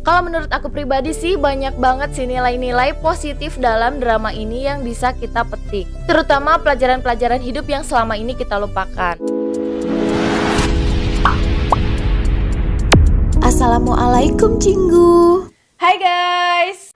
Kalau menurut aku pribadi sih banyak banget sih nilai-nilai positif dalam drama ini yang bisa kita petik. Terutama pelajaran-pelajaran hidup yang selama ini kita lupakan. Assalamualaikum Cinggu. Hai guys.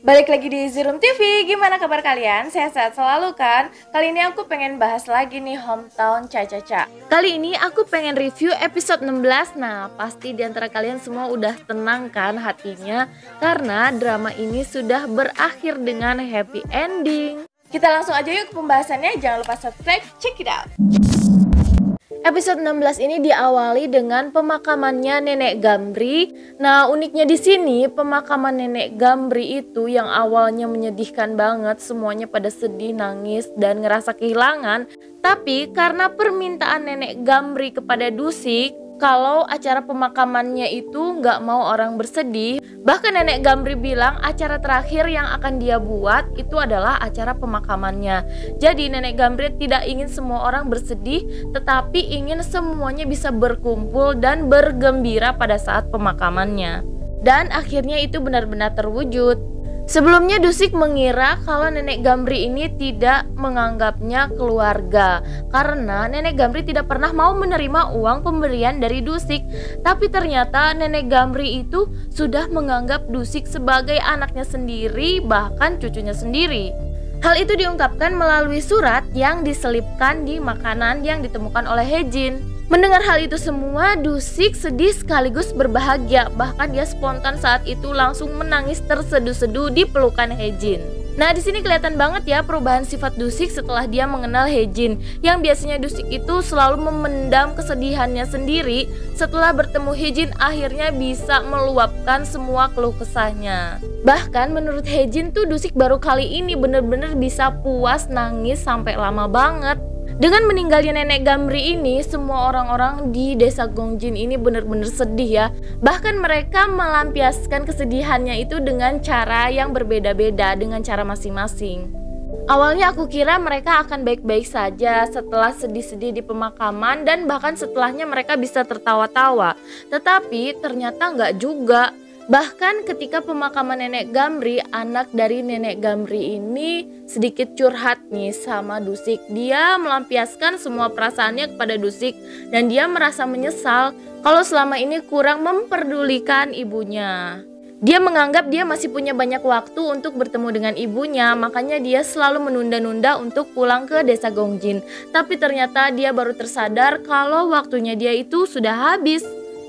Balik lagi di Zerum TV, gimana kabar kalian? Sehat-sehat selalu kan? Kali ini aku pengen bahas lagi nih Hometown Cha-Cha-Cha. Kali ini aku pengen review episode 16. Nah, pasti diantara kalian semua udah tenang kan hatinya, karena drama ini sudah berakhir dengan happy ending. Kita langsung aja yuk ke pembahasannya, jangan lupa subscribe, check it out. Episode 16 ini diawali dengan pemakamannya Nenek Gambri. Nah, uniknya di sini pemakaman Nenek Gambri itu yang awalnya menyedihkan banget, semuanya pada sedih, nangis, dan ngerasa kehilangan. Tapi karena permintaan Nenek Gambri kepada Dusik, kalau acara pemakamannya itu nggak mau orang bersedih. Bahkan Nenek Gambri bilang acara terakhir yang akan dia buat itu adalah acara pemakamannya. Jadi Nenek Gambri tidak ingin semua orang bersedih, tetapi ingin semuanya bisa berkumpul dan bergembira pada saat pemakamannya. Dan akhirnya itu benar-benar terwujud. Sebelumnya Dusik mengira kalau Nenek Gambri ini tidak menganggapnya keluarga karena Nenek Gambri tidak pernah mau menerima uang pemberian dari Dusik. Tapi ternyata Nenek Gambri itu sudah menganggap Dusik sebagai anaknya sendiri, bahkan cucunya sendiri. Hal itu diungkapkan melalui surat yang diselipkan di makanan yang ditemukan oleh Hejin. Mendengar hal itu semua, Dusik sedih sekaligus berbahagia. Bahkan dia spontan saat itu langsung menangis terseduh-seduh di pelukan Hejin. Nah, di sini kelihatan banget ya perubahan sifat Dusik setelah dia mengenal Hejin. Yang biasanya Dusik itu selalu memendam kesedihannya sendiri, setelah bertemu Hejin akhirnya bisa meluapkan semua keluh kesahnya. Bahkan menurut Hejin tuh Dusik baru kali ini bener-bener bisa puas nangis sampai lama banget. Dengan meninggalnya Nenek Gambri ini, semua orang-orang di desa Gongjin ini benar-benar sedih ya. Bahkan mereka melampiaskan kesedihannya itu dengan cara yang berbeda-beda, dengan cara masing-masing. Awalnya aku kira mereka akan baik-baik saja setelah sedih-sedih di pemakaman dan bahkan setelahnya mereka bisa tertawa-tawa. Tetapi ternyata nggak juga. Bahkan ketika pemakaman Nenek Gambri, anak dari Nenek Gambri ini sedikit curhat nih sama Dusik. Dia melampiaskan semua perasaannya kepada Dusik dan dia merasa menyesal kalau selama ini kurang memperdulikan ibunya. Dia menganggap dia masih punya banyak waktu untuk bertemu dengan ibunya, makanya dia selalu menunda-nunda untuk pulang ke desa Gongjin. Tapi ternyata dia baru tersadar kalau waktunya dia itu sudah habis.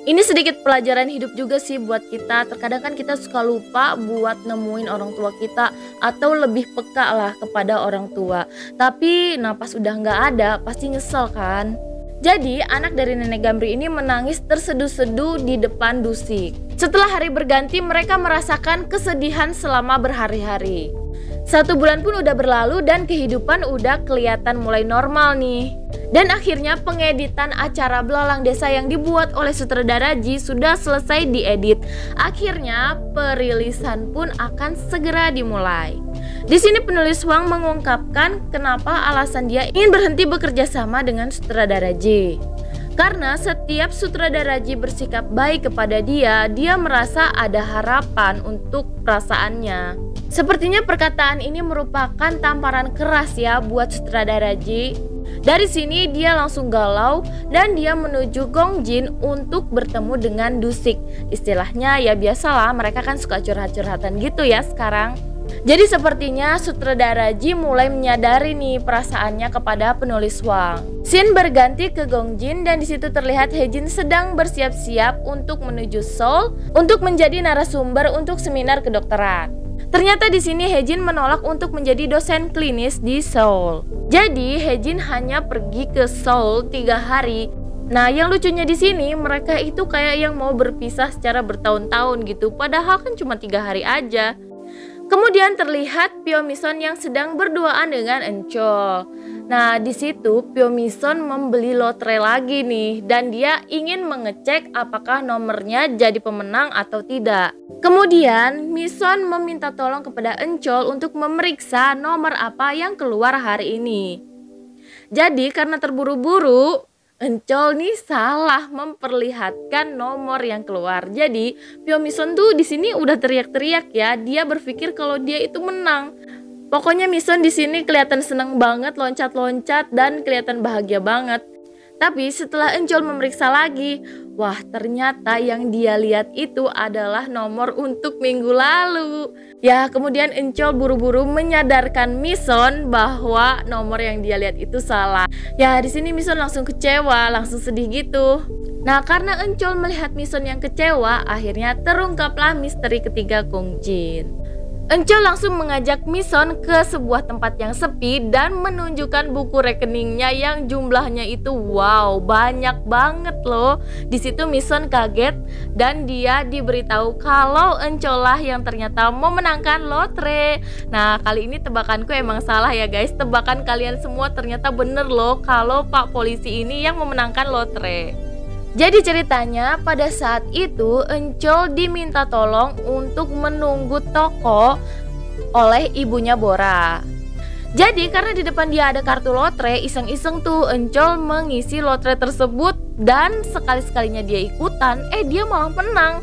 Ini sedikit pelajaran hidup juga sih buat kita. Terkadang kan kita suka lupa buat nemuin orang tua kita atau lebih peka lah kepada orang tua. Tapi pas udah nggak ada pasti nyesel kan. Jadi anak dari Nenek Gambri ini menangis terseduh-seduh di depan Dusik. Setelah hari berganti mereka merasakan kesedihan selama berhari-hari. 1 bulan pun udah berlalu dan kehidupan udah kelihatan mulai normal nih. Dan akhirnya pengeditan acara Belalang Desa yang dibuat oleh sutradara Ji sudah selesai diedit. Akhirnya perilisan pun akan segera dimulai. Di sini penulis Wang mengungkapkan kenapa alasan dia ingin berhenti bekerja sama dengan sutradara Ji. Karena setiap sutradara Ji bersikap baik kepada dia merasa ada harapan untuk perasaannya. Sepertinya perkataan ini merupakan tamparan keras ya buat sutradara Ji. Dari sini dia langsung galau dan dia menuju Gongjin untuk bertemu dengan Dusik. Istilahnya ya biasalah, mereka kan suka curhat-curhatan gitu ya sekarang. Jadi sepertinya sutradara Ji mulai menyadari nih perasaannya kepada penulis Wang. Scene berganti ke Gongjin dan disitu terlihat Hejin sedang bersiap-siap untuk menuju Seoul untuk menjadi narasumber untuk seminar kedokteran. Ternyata di sini Hejin menolak untuk menjadi dosen klinis di Seoul. Jadi Hejin hanya pergi ke Seoul 3 hari. Nah, yang lucunya di sini mereka itu kayak yang mau berpisah secara bertahun-tahun gitu. Padahal kan cuma 3 hari aja. Kemudian terlihat Pyo Mison yang sedang berduaan dengan Eunchol. Nah, di situ Pyo Mison membeli lotre lagi nih dan dia ingin mengecek apakah nomornya jadi pemenang atau tidak. Kemudian Mison meminta tolong kepada Eunchol untuk memeriksa nomor apa yang keluar hari ini. Jadi karena terburu-buru, Encol nih salah memperlihatkan nomor yang keluar. Jadi Pyo Mison tuh di sini udah teriak-teriak ya. Dia berpikir kalau dia itu menang. Pokoknya Mison di sini kelihatan seneng banget, loncat-loncat dan kelihatan bahagia banget. Tapi setelah Encol memeriksa lagi, wah ternyata yang dia lihat itu adalah nomor untuk minggu lalu. Ya kemudian Encol buru-buru menyadarkan Mison bahwa nomor yang dia lihat itu salah. Ya di sini Mison langsung kecewa, langsung sedih gitu. Nah karena Encol melihat Mison yang kecewa, akhirnya terungkaplah misteri ketiga Gong Jin. Encol langsung mengajak Mison ke sebuah tempat yang sepi dan menunjukkan buku rekeningnya yang jumlahnya itu wow banyak banget loh. Di situ Mison kaget dan dia diberitahu kalau Encol lah yang ternyata memenangkan lotre. Nah kali ini tebakanku emang salah ya guys. Tebakan kalian semua ternyata bener loh kalau Pak Polisi ini yang memenangkan lotre. Jadi ceritanya pada saat itu Encol diminta tolong untuk menunggu toko oleh ibunya Bora. Jadi karena di depan dia ada kartu lotre, iseng-iseng tuh Encol mengisi lotre tersebut dan sekali-sekalinya dia ikutan, dia malah menang.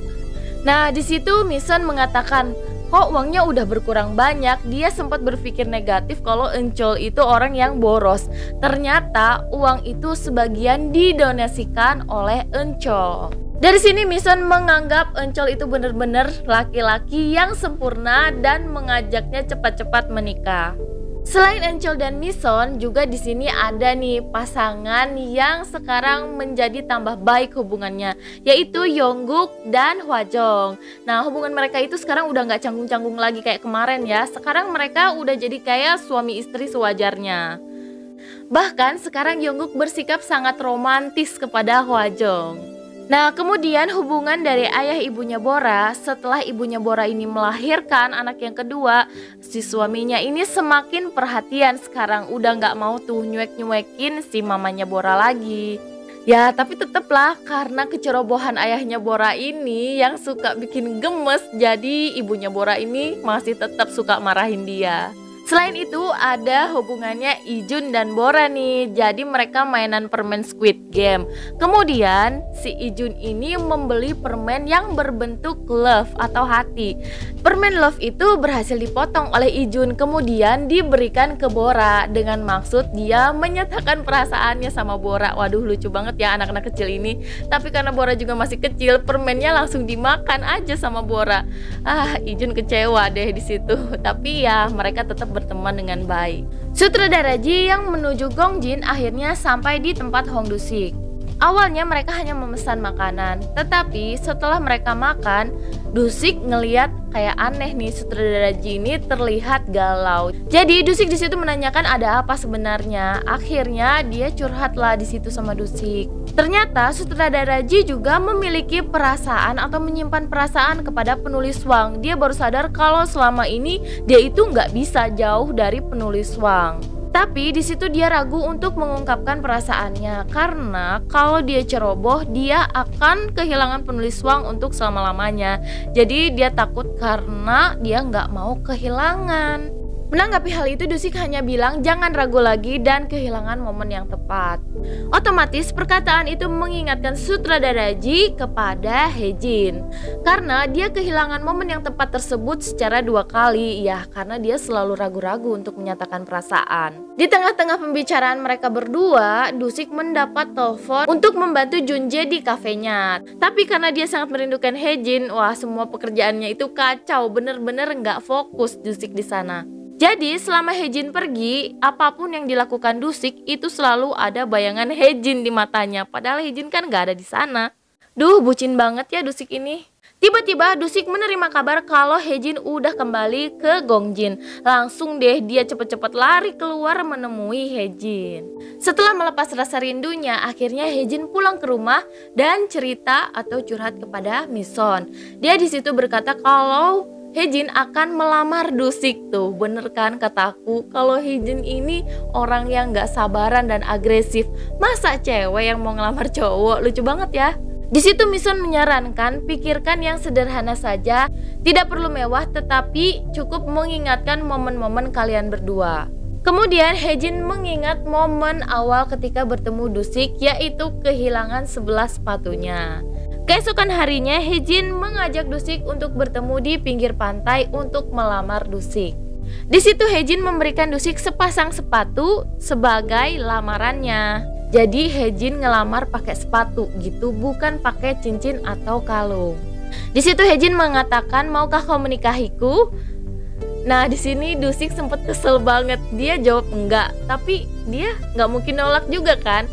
Nah di situ Mison mengatakan, kok uangnya udah berkurang banyak. Dia sempat berpikir negatif kalau Encol itu orang yang boros. Ternyata uang itu sebagian didonasikan oleh Encol. Dari sini Mison menganggap Encol itu benar-benar laki-laki yang sempurna dan mengajaknya cepat-cepat menikah. Selain Encol dan Mison, juga di sini ada nih pasangan yang sekarang menjadi tambah baik hubungannya, yaitu Yongguk dan Hwajong. Nah, hubungan mereka itu sekarang udah nggak canggung-canggung lagi kayak kemarin ya. Sekarang mereka udah jadi kayak suami istri sewajarnya. Bahkan sekarang Yongguk bersikap sangat romantis kepada Hwajong. Nah kemudian hubungan dari ayah ibunya Bora, setelah ibunya Bora ini melahirkan anak yang kedua, si suaminya ini semakin perhatian. Sekarang udah gak mau tuh nyuek-nyuekin si mamanya Bora lagi. Ya tapi teteplah karena kecerobohan ayahnya Bora ini yang suka bikin gemes, jadi ibunya Bora ini masih tetap suka marahin dia. Selain itu ada hubungannya Ijun dan Bora nih. Jadi mereka mainan permen Squid Game. Kemudian si Ijun ini membeli permen yang berbentuk love atau hati. Permen love itu berhasil dipotong oleh Ijun, kemudian diberikan ke Bora dengan maksud dia menyatakan perasaannya sama Bora. Waduh lucu banget ya anak-anak kecil ini. Tapi karena Bora juga masih kecil, permennya langsung dimakan aja sama Bora. Ijun kecewa deh di situ. Tapi ya mereka tetap berteman dengan baik. Sutradara Ji yang menuju Gong Jin akhirnya sampai di tempat Hong Du-sik. Awalnya mereka hanya memesan makanan, tetapi setelah mereka makan, Du-sik ngeliat kayak aneh nih, sutradara Ji ini terlihat galau. Jadi Du-sik di situ menanyakan ada apa sebenarnya. Akhirnya dia curhatlah di situ sama Du-sik. Ternyata sutradara Ji juga memiliki perasaan atau menyimpan perasaan kepada penulis Wang. Dia baru sadar kalau selama ini dia itu nggak bisa jauh dari penulis Wang. Tapi di situ dia ragu untuk mengungkapkan perasaannya karena kalau dia ceroboh dia akan kehilangan penulis Wang untuk selama-lamanya. Jadi dia takut karena dia nggak mau kehilangan. Menanggapi hal itu Du-sik hanya bilang jangan ragu lagi dan kehilangan momen yang tepat. Otomatis perkataan itu mengingatkan sutradara Ji kepada Hae-jin karena dia kehilangan momen yang tepat tersebut secara 2 kali ya, karena dia selalu ragu-ragu untuk menyatakan perasaan. Di tengah-tengah pembicaraan mereka berdua, Du-sik mendapat telepon untuk membantu Jun-jae di kafenya. Tapi karena dia sangat merindukan Hae-jin, wah semua pekerjaannya itu kacau, bener-bener nggak fokus Du-sik di sana. Jadi selama Hae-jin pergi, apapun yang dilakukan Du-sik itu selalu ada bayangan Hae-jin di matanya. Padahal Hae-jin kan gak ada di sana. Duh, bucin banget ya Du-sik ini. Tiba-tiba Du-sik menerima kabar kalau Hae-jin udah kembali ke Gong Jin. Langsung deh dia cepet-cepet lari keluar menemui Hae-jin. Setelah melepas rasa rindunya, akhirnya Hae-jin pulang ke rumah dan cerita atau curhat kepada Mison. Dia di situ berkata kalau Hae-jin akan melamar Du-sik. Tuh bener kan kataku, kalau Hae-jin ini orang yang gak sabaran dan agresif. Masa cewek yang mau ngelamar cowok? Lucu banget ya. Di situ Mison menyarankan pikirkan yang sederhana saja, tidak perlu mewah tetapi cukup mengingatkan momen-momen kalian berdua. Kemudian Hejin mengingat momen awal ketika bertemu Dusik, yaitu kehilangan 11 sepatunya. Keesokan harinya Hejin mengajak Dusik untuk bertemu di pinggir pantai untuk melamar Dusik. Di situ Hejin memberikan Dusik sepasang sepatu sebagai lamarannya. Jadi Hejin ngelamar pakai sepatu gitu, bukan pakai cincin atau kalung. Di situ Hejin mengatakan, "Maukah kau menikahiku?" Nah, di sini Dusik sempet kesel banget. Dia jawab enggak, tapi dia nggak mungkin nolak juga kan.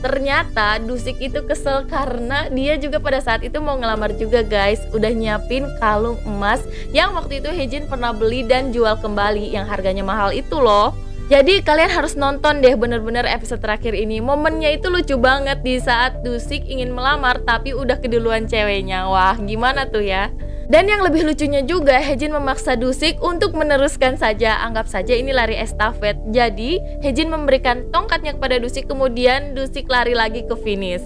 Ternyata Dusik itu kesel karena dia juga pada saat itu mau ngelamar juga guys. Udah nyiapin kalung emas yang waktu itu Hejin pernah beli dan jual kembali, yang harganya mahal itu loh. Jadi kalian harus nonton deh bener-bener episode terakhir ini. Momennya itu lucu banget di saat Dusik ingin melamar tapi udah keduluan ceweknya. Wah, gimana tuh ya. Dan yang lebih lucunya juga, Hejin memaksa Dusik untuk meneruskan saja. Anggap saja ini lari estafet. Jadi Hejin memberikan tongkatnya kepada Dusik, kemudian Dusik lari lagi ke finish.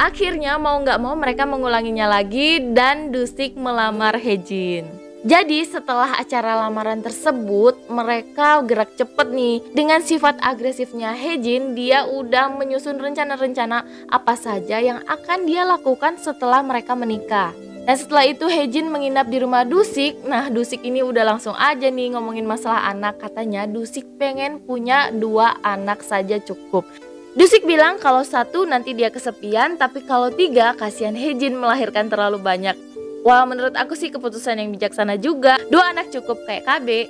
Akhirnya mau nggak mau mereka mengulanginya lagi dan Dusik melamar Hejin. Jadi setelah acara lamaran tersebut, mereka gerak cepet nih. Dengan sifat agresifnya Hejin, dia udah menyusun rencana-rencana apa saja yang akan dia lakukan setelah mereka menikah. Dan setelah itu Hejin menginap di rumah Dusik. Nah, Dusik ini udah langsung aja nih ngomongin masalah anak. Katanya Dusik pengen punya 2 anak saja cukup. Dusik bilang kalau 1 nanti dia kesepian, tapi kalau 3 kasihan Hejin melahirkan terlalu banyak. Wah, menurut aku sih keputusan yang bijaksana juga. 2 anak cukup kayak KB.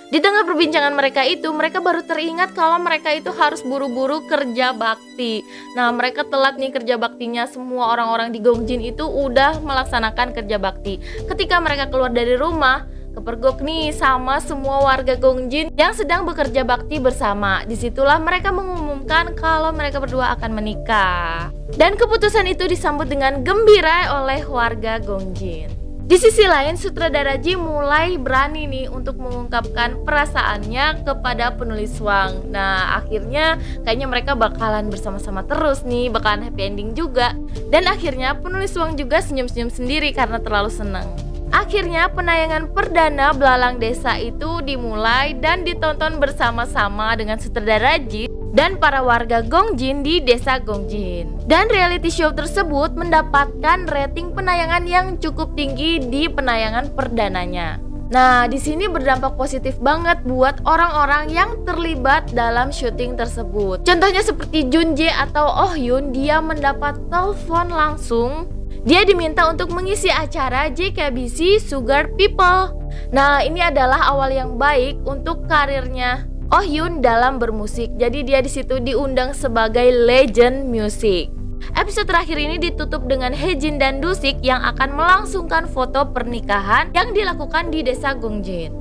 Di tengah perbincangan mereka itu, mereka baru teringat kalau mereka itu harus buru-buru kerja bakti. Nah, mereka telat nih kerja baktinya. Semua orang-orang di Gongjin itu udah melaksanakan kerja bakti. Ketika mereka keluar dari rumah, kepergok nih sama semua warga Gongjin yang sedang bekerja bakti bersama. Disitulah mereka mengumumkan kalau mereka berdua akan menikah. Dan keputusan itu disambut dengan gembira oleh warga Gongjin. Di sisi lain, sutradara Ji mulai berani nih untuk mengungkapkan perasaannya kepada penulis Wang. Nah, akhirnya kayaknya mereka bakalan bersama-sama terus nih, bakalan happy ending juga. Dan akhirnya penulis Wang juga senyum-senyum sendiri karena terlalu senang. Akhirnya penayangan perdana Belalang Desa itu dimulai dan ditonton bersama-sama dengan sutradara Ji dan para warga Gongjin di desa Gongjin. Dan reality show tersebut mendapatkan rating penayangan yang cukup tinggi di penayangan perdananya. Nah, di sini berdampak positif banget buat orang-orang yang terlibat dalam syuting tersebut. Contohnya seperti Junjae atau Oh Yoon, dia mendapat telepon langsung. Dia diminta untuk mengisi acara JKBC Sugar People. Nah, ini adalah awal yang baik untuk karirnya Oh Yoon dalam bermusik. Jadi dia di situ diundang sebagai legend musik. Episode terakhir ini ditutup dengan Hejin dan Dusik yang akan melangsungkan foto pernikahan yang dilakukan di desa Gongjin.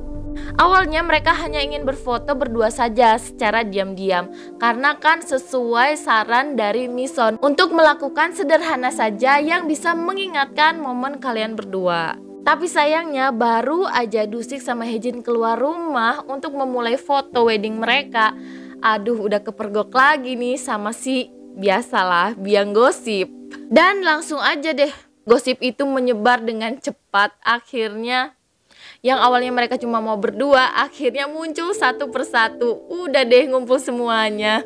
Awalnya mereka hanya ingin berfoto berdua saja secara diam-diam, karena kan sesuai saran dari Mison untuk melakukan sederhana saja yang bisa mengingatkan momen kalian berdua. Tapi sayangnya baru aja Dusik sama Hejin keluar rumah untuk memulai foto wedding mereka, aduh udah kepergok lagi nih sama si biasalah biang gosip. Dan langsung aja deh gosip itu menyebar dengan cepat. Akhirnya yang awalnya mereka cuma mau berdua, akhirnya muncul satu persatu. Udah deh ngumpul semuanya.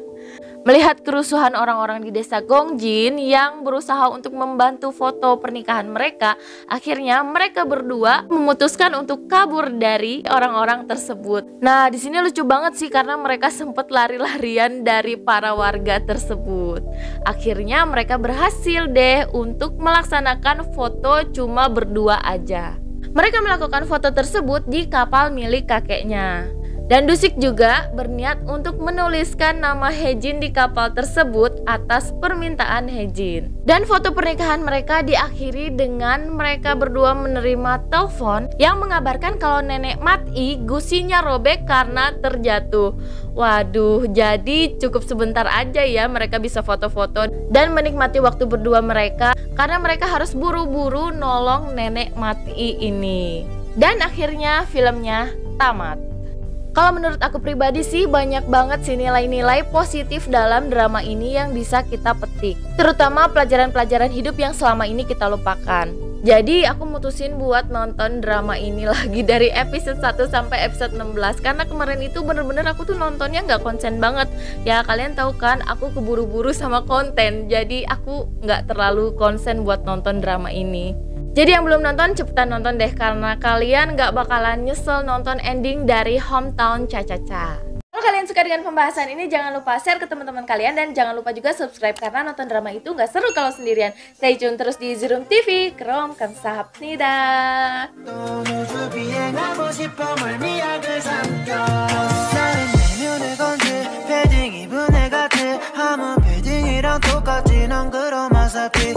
Melihat kerusuhan orang-orang di desa Gongjin yang berusaha untuk membantu foto pernikahan mereka, akhirnya mereka berdua memutuskan untuk kabur dari orang-orang tersebut. Nah, di sini lucu banget sih karena mereka sempat lari-larian dari para warga tersebut. Akhirnya mereka berhasil deh untuk melaksanakan foto cuma berdua aja. Mereka melakukan foto tersebut di kapal milik kakeknya. Dan Dusik juga berniat untuk menuliskan nama Hejin di kapal tersebut atas permintaan Hejin. Dan foto pernikahan mereka diakhiri dengan mereka berdua menerima telepon yang mengabarkan kalau nenek Mati gusinya robek karena terjatuh. Waduh, jadi cukup sebentar aja ya mereka bisa foto-foto dan menikmati waktu berdua mereka karena mereka harus buru-buru nolong nenek Mati ini. Dan akhirnya filmnya tamat. Kalau menurut aku pribadi sih banyak banget sih nilai-nilai positif dalam drama ini yang bisa kita petik. Terutama pelajaran-pelajaran hidup yang selama ini kita lupakan. Jadi aku mutusin buat nonton drama ini lagi dari episode 1 sampai episode 16. Karena kemarin itu bener-bener aku tuh nontonnya nggak konsen banget. Ya kalian tahu kan, aku keburu-buru sama konten. Jadi aku nggak terlalu konsen buat nonton drama ini. Jadi yang belum nonton cepetan nonton deh, karena kalian nggak bakalan nyesel nonton ending dari Hometown Cha-Cha-Cha. Kalau kalian suka dengan pembahasan ini, jangan lupa share ke teman-teman kalian dan jangan lupa juga subscribe, karena nonton drama itu nggak seru kalau sendirian. Stay tune terus di Zirum TV. 그럼 감사합니다. 패딩 입은 애 같아 아무 패딩이랑 똑같진 안 그런 마사피